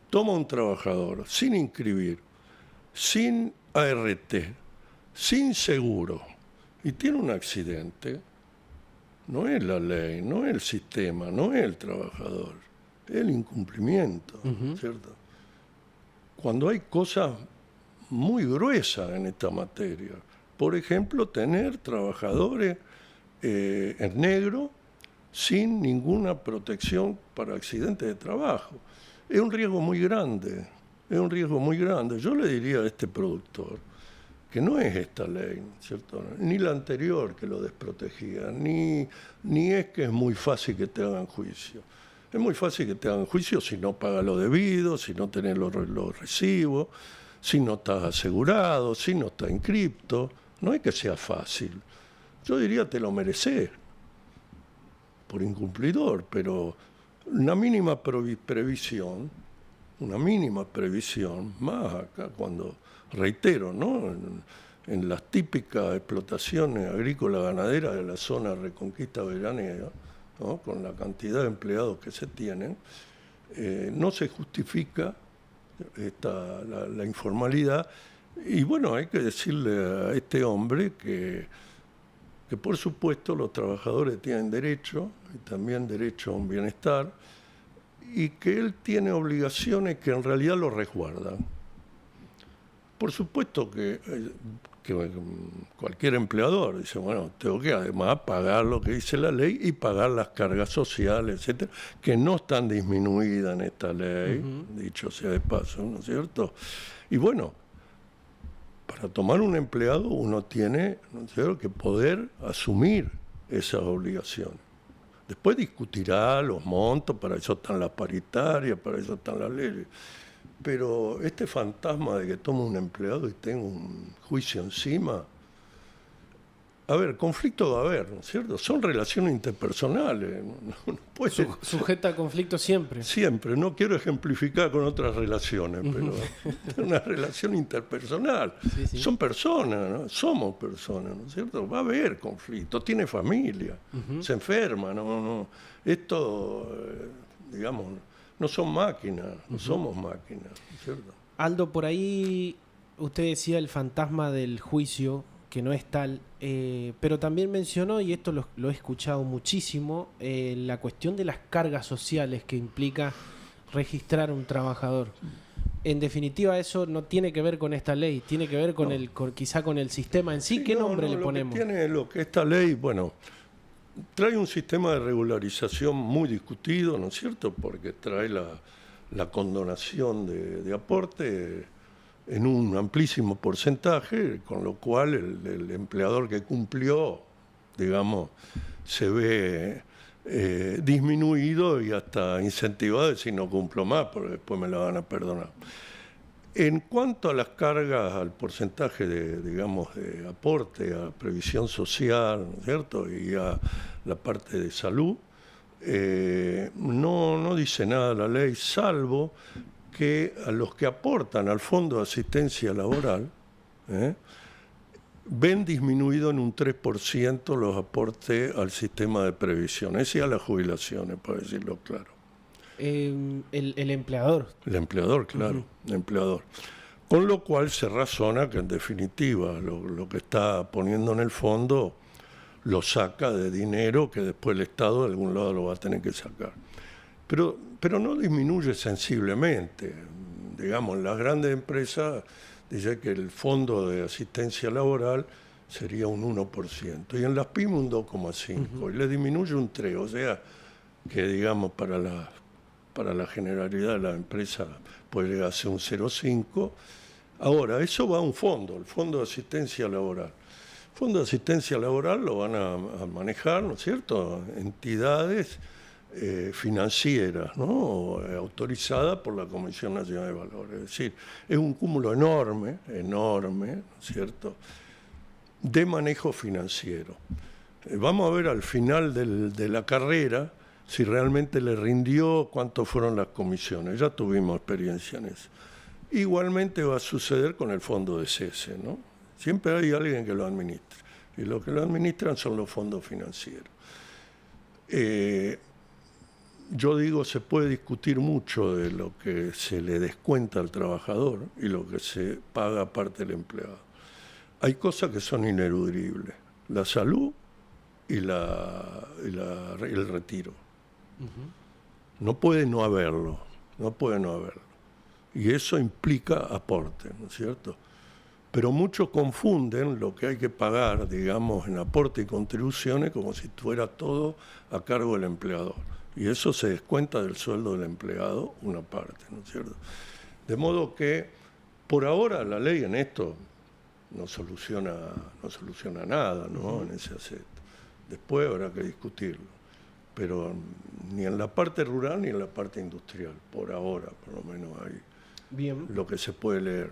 toma un trabajador sin inscribir, sin ART, sin seguro, y tiene un accidente, no es la ley, no es el sistema, no es el trabajador, es el incumplimiento, ¿cierto? Cuando hay cosas muy gruesa en esta materia. Por ejemplo, tener trabajadores en negro sin ninguna protección para accidentes de trabajo. Es un riesgo muy grande, es un riesgo muy grande. Yo le diría a este productor que no es esta ley, ¿cierto? Ni la anterior que lo desprotegía, ni es que es muy fácil que te hagan juicio. Es muy fácil que te hagan juicio si no pagas lo debido, si no tenés los recibos, si no estás asegurado, si no estás inscripto. No es que sea fácil. Yo diría te lo mereces por incumplidor, pero una mínima previsión, más acá cuando, reitero, ¿no? En las típicas explotaciones agrícolas ganaderas de la zona Reconquista veranera, ¿no? Con la cantidad de empleados que se tienen, no se justifica la informalidad. Y bueno, hay que decirle a este hombre que por supuesto los trabajadores tienen derecho, y también derecho a un bienestar, y que él tiene obligaciones que en realidad lo resguardan. Por supuesto que cualquier empleador dice, bueno, tengo que además pagar lo que dice la ley y pagar las cargas sociales, etcétera, que no están disminuidas en esta ley, dicho sea de paso, ¿no es cierto? Y bueno, para tomar un empleado uno tiene, ¿no es cierto?, que poder asumir esas obligaciones. Después discutirá los montos, para eso están las paritarias, para eso están las leyes. Pero este fantasma de que tomo un empleado y tengo un juicio encima, a ver, conflicto va a haber, ¿no es cierto? Son relaciones interpersonales. No puede ser sujeta a conflicto siempre. Siempre, no quiero ejemplificar con otras relaciones, pero es una relación interpersonal. Sí. Son personas, ¿no? Somos personas, ¿no es cierto? Va a haber conflicto, tiene familia, se enferma, no. Esto, digamos, no son máquinas, no somos máquinas, ¿no es cierto? Aldo, por ahí usted decía el fantasma del juicio, que no es tal, pero también mencionó, y esto lo he escuchado muchísimo, la cuestión de las cargas sociales que implica registrar a un trabajador. En definitiva, eso no tiene que ver con esta ley, tiene que ver con quizá con el sistema en sí. Sí, ¿qué nombre le ponemos? Lo que esta ley, bueno, trae un sistema de regularización muy discutido, ¿no es cierto? Porque trae la condonación de aporte en un amplísimo porcentaje, con lo cual el empleador que cumplió, digamos, se ve disminuido y hasta incentivado a decir no cumplo más, porque después me la van a perdonar. En cuanto a las cargas, al porcentaje de aporte a previsión social, ¿no es cierto?, y a la parte de salud, no dice nada la ley, salvo que a los que aportan al Fondo de Asistencia Laboral ven disminuido en un 3% los aportes al sistema de previsión, es decir, a las jubilaciones, para decirlo claro. El empleador. El empleador, claro, el empleador. Con lo cual se razona que en definitiva lo que está poniendo en el fondo lo saca de dinero que después el Estado de algún lado lo va a tener que sacar. Pero no disminuye sensiblemente. Digamos, las grandes empresas dicen que el fondo de asistencia laboral sería un 1%, y en las pymes un 2,5%, y le disminuye un 3%, o sea que, digamos, para la generalidad de la empresa puede llegar a ser un 0,5%. Ahora, eso va a un fondo, el Fondo de Asistencia Laboral. El Fondo de Asistencia Laboral lo van a manejar, ¿no es cierto?, entidades financieras, ¿no?, autorizadas por la Comisión Nacional de Valores. Es decir, es un cúmulo enorme, ¿no es cierto?, de manejo financiero. Vamos a ver al final de la carrera si realmente le rindió, cuánto fueron las comisiones. Ya tuvimos experiencia en eso. Igualmente va a suceder con el fondo de cese, ¿no? Siempre hay alguien que lo administra, y lo que lo administran son los fondos financieros. Yo digo, se puede discutir mucho de lo que se le descuenta al trabajador y lo que se paga aparte del empleado. Hay cosas que son ineludibles: la salud y el retiro. No puede no haberlo, Y eso implica aporte, ¿no es cierto? Pero muchos confunden lo que hay que pagar, digamos, en aporte y contribuciones como si fuera todo a cargo del empleador. Y eso se descuenta del sueldo del empleado una parte, ¿no es cierto? De modo que, por ahora, la ley en esto no soluciona nada, ¿no? En ese aspecto. Después habrá que discutirlo. Pero ni en la parte rural ni en la parte industrial, por ahora, por lo menos hay Bien. lo que se puede leer.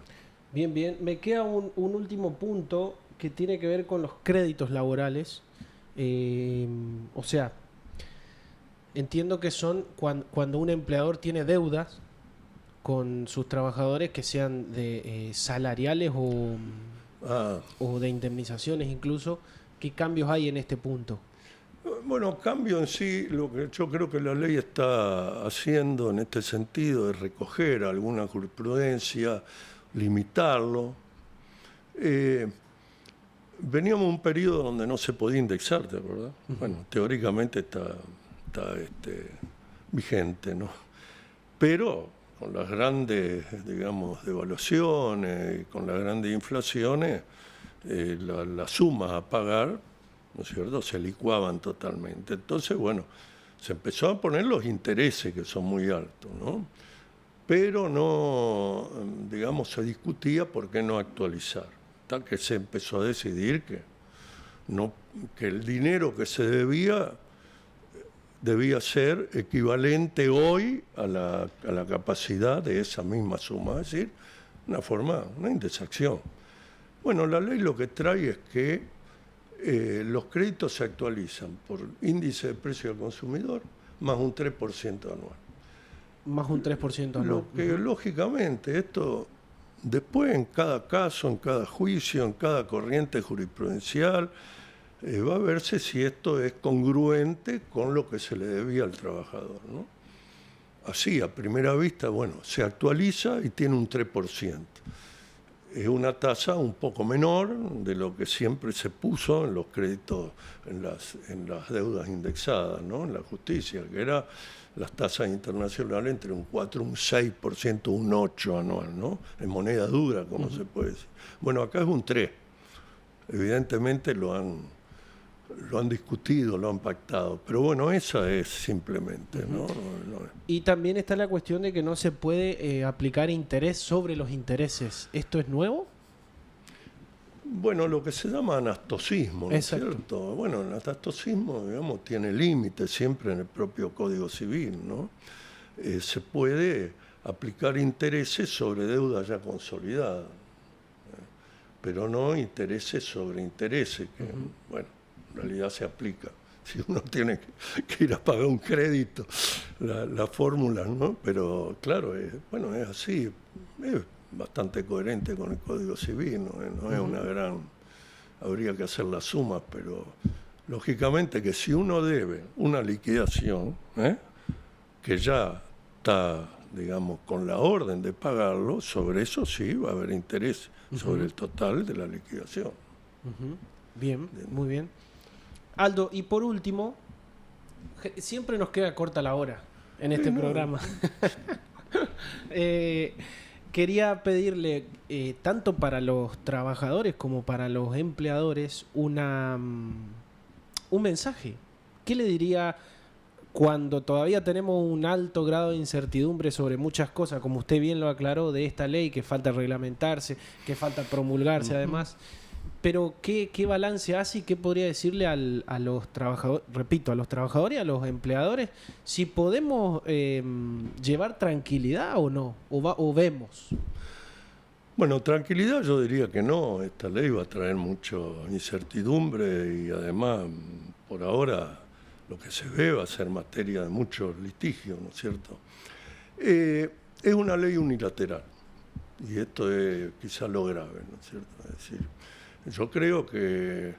Bien, bien. Me queda un último punto que tiene que ver con los créditos laborales. O sea, entiendo que son cuando un empleador tiene deudas con sus trabajadores que sean de salariales o de indemnizaciones incluso. ¿Qué cambios hay en este punto? Bueno, cambio en sí, lo que yo creo que la ley está haciendo en este sentido es recoger alguna jurisprudencia, limitarlo. Veníamos un periodo donde no se podía indexar, ¿te acordás? Bueno, teóricamente está vigente, ¿no? Pero con las grandes, digamos, devaluaciones, con las grandes inflaciones, las sumas a pagar, ¿no es cierto?, se licuaban totalmente. Entonces, bueno, se empezó a poner los intereses, que son muy altos, ¿no? Pero no, digamos, se discutía por qué no actualizar. Tal que se empezó a decidir que el dinero que se debía ser equivalente hoy a la capacidad de esa misma suma, es decir, una indexación. Bueno, la ley lo que trae es que los créditos se actualizan por índice de precio al consumidor más un 3% anual. Más un 3% anual. Lo que lógicamente esto después en cada caso, en cada juicio, en cada corriente jurisprudencial, va a verse si esto es congruente con lo que se le debía al trabajador, ¿no? Así, a primera vista, bueno, se actualiza y tiene un 3%. Es una tasa un poco menor de lo que siempre se puso en los créditos, en las deudas indexadas, ¿no? En la justicia, que era las tasas internacionales entre un 4, un 6%, un 8% anual, ¿no? En moneda dura, como se puede decir. Bueno, acá es un 3%. Evidentemente lo han discutido, lo han pactado, pero bueno, esa es simplemente, ¿no? Y también está la cuestión de que no se puede aplicar interés sobre los intereses. ¿Esto es nuevo? Bueno, lo que se llama anastosismo, ¿no es cierto? Bueno, el anastosismo, digamos, tiene límites siempre en el propio Código Civil, ¿no? Se puede aplicar intereses sobre deuda ya consolidada, pero no intereses sobre intereses, que, bueno, en realidad se aplica. Si uno tiene que ir a pagar un crédito, la fórmula, ¿no? Pero claro, es así, es bastante coherente con el Código Civil, no es una gran... Habría que hacer las sumas, pero lógicamente que si uno debe una liquidación, que ya está, digamos, con la orden de pagarlo, sobre eso sí va a haber interés, sobre el total de la liquidación. Bien, muy bien. Aldo, y por último, siempre nos queda corta la hora en este programa. Quería pedirle, tanto para los trabajadores como para los empleadores, un mensaje. ¿Qué le diría cuando todavía tenemos un alto grado de incertidumbre sobre muchas cosas, como usted bien lo aclaró, de esta ley, que falta reglamentarse, que falta promulgarse además? Pero ¿qué balance hace y qué podría decirle a los trabajadores, repito, a los trabajadores y a los empleadores, si podemos llevar tranquilidad o no, o vemos? Bueno, tranquilidad yo diría que no. Esta ley va a traer mucha incertidumbre y además, por ahora, lo que se ve va a ser materia de muchos litigios, ¿no es cierto? Es una ley unilateral y esto es quizás lo grave, ¿no es cierto? Es decir, yo creo que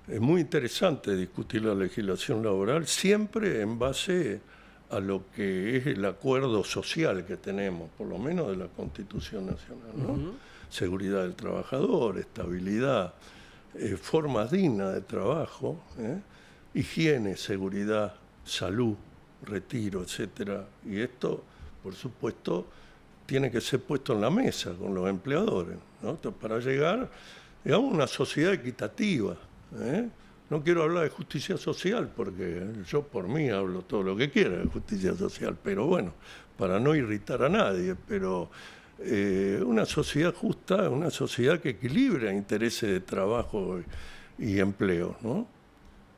es muy interesante discutir la legislación laboral siempre en base a lo que es el acuerdo social que tenemos, por lo menos de la Constitución Nacional, ¿no? Seguridad del trabajador, estabilidad, formas dignas de trabajo, higiene, seguridad, salud, retiro, etcétera. Y esto, por supuesto, tiene que ser puesto en la mesa con los empleadores, ¿no? Para llegar, digamos, a una sociedad equitativa, ¿eh? No quiero hablar de justicia social, porque yo por mí hablo todo lo que quiera de justicia social, pero bueno, para no irritar a nadie, pero una sociedad justa, una sociedad que equilibra intereses de trabajo y empleo, ¿no?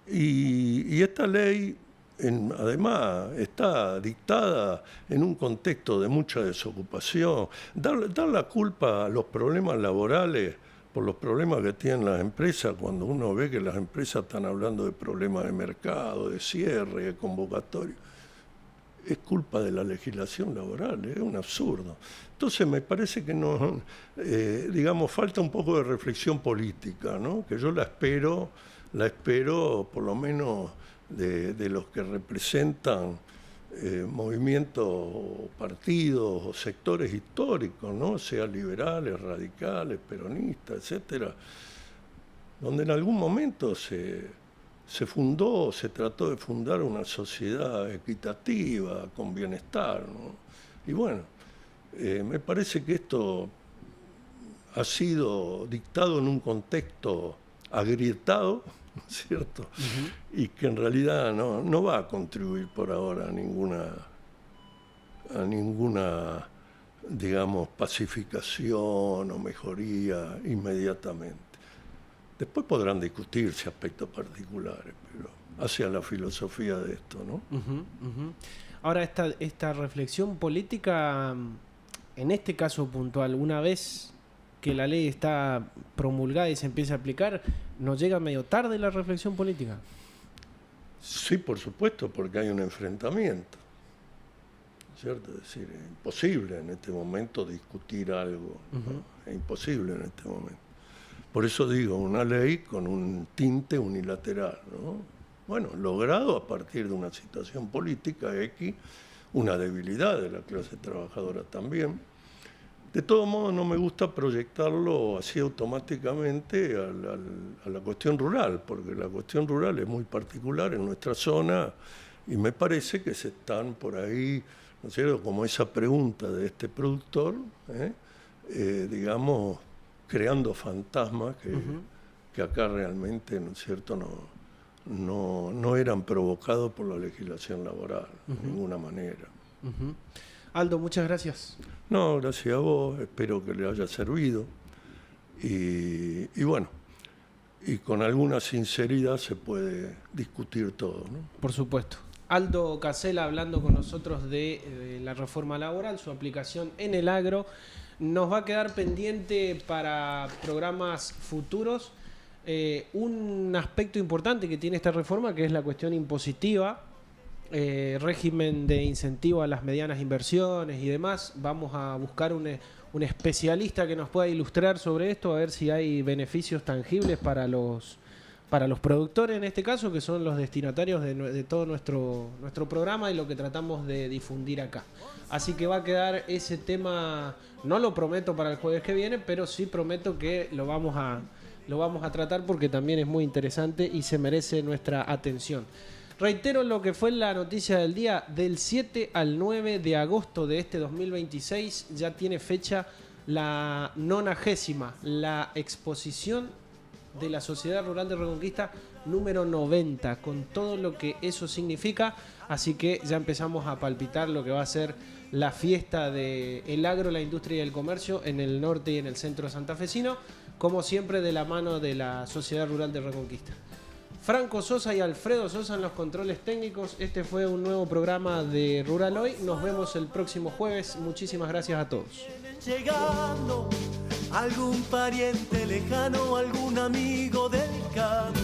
Y esta ley, además, está dictada en un contexto de mucha desocupación. Dar la culpa a los problemas laborales por los problemas que tienen las empresas, cuando uno ve que las empresas están hablando de problemas de mercado, de cierre, de convocatoria, es culpa de la legislación laboral, es un absurdo. Entonces me parece que digamos, falta un poco de reflexión política, ¿no? Que yo la espero por lo menos de los que representan movimientos o partidos o sectores históricos, ¿no? Sea liberales, radicales, peronistas, etcétera, donde en algún momento se trató de fundar una sociedad equitativa, con bienestar, ¿no? Y bueno, me parece que esto ha sido dictado en un contexto agrietado, ¿no es cierto? Uh-huh. Y que en realidad no va a contribuir por ahora a ninguna, digamos, pacificación o mejoría inmediatamente. Después podrán discutirse aspectos particulares, pero hacia la filosofía de esto, ¿no? Uh-huh, uh-huh. Ahora, esta reflexión política, en este caso puntual, una vez que la ley está promulgada y se empieza a aplicar, ¿nos llega medio tarde la reflexión política? Sí, por supuesto, porque hay un enfrentamiento, ¿cierto? Es decir, es imposible en este momento discutir algo, ¿no? Uh-huh. Es imposible en este momento. Por eso digo, una ley con un tinte unilateral, ¿no? Bueno, logrado a partir de una situación política X, una debilidad de la clase trabajadora también. De todo modo, no me gusta proyectarlo así automáticamente a la cuestión rural, porque la cuestión rural es muy particular en nuestra zona y me parece que se están por ahí, ¿no es cierto?, como esa pregunta de este productor, digamos, creando fantasmas que acá realmente, ¿no es cierto?, no eran provocados por la legislación laboral, de ninguna manera. Uh-huh. Aldo, muchas gracias. No, gracias a vos, espero que le haya servido. Y bueno, y con alguna sinceridad se puede discutir todo, ¿no? Por supuesto. Aldo Casella hablando con nosotros de la reforma laboral, su aplicación en el agro. Nos va a quedar pendiente para programas futuros un aspecto importante que tiene esta reforma, que es la cuestión impositiva, régimen de incentivo a las medianas inversiones y demás. Vamos a buscar un especialista que nos pueda ilustrar sobre esto, a ver si hay beneficios tangibles para los productores, en este caso, que son los destinatarios de todo nuestro programa y lo que tratamos de difundir acá. Así que va a quedar ese tema, no lo prometo para el jueves que viene, pero sí prometo que lo vamos a tratar porque también es muy interesante y se merece nuestra atención. Reitero lo que fue la noticia del día: del 7 al 9 de agosto de este 2026 ya tiene fecha la 90ª, la exposición de la Sociedad Rural de Reconquista número 90, con todo lo que eso significa. Así que ya empezamos a palpitar lo que va a ser la fiesta del agro, la industria y el comercio en el norte y en el centro santafesino, como siempre de la mano de la Sociedad Rural de Reconquista. Franco Sosa y Alfredo Sosa en los controles técnicos. Este fue un nuevo programa de Rural Hoy. Nos vemos el próximo jueves. Muchísimas gracias a todos. Llegando algún pariente lejano, algún amigo del campo.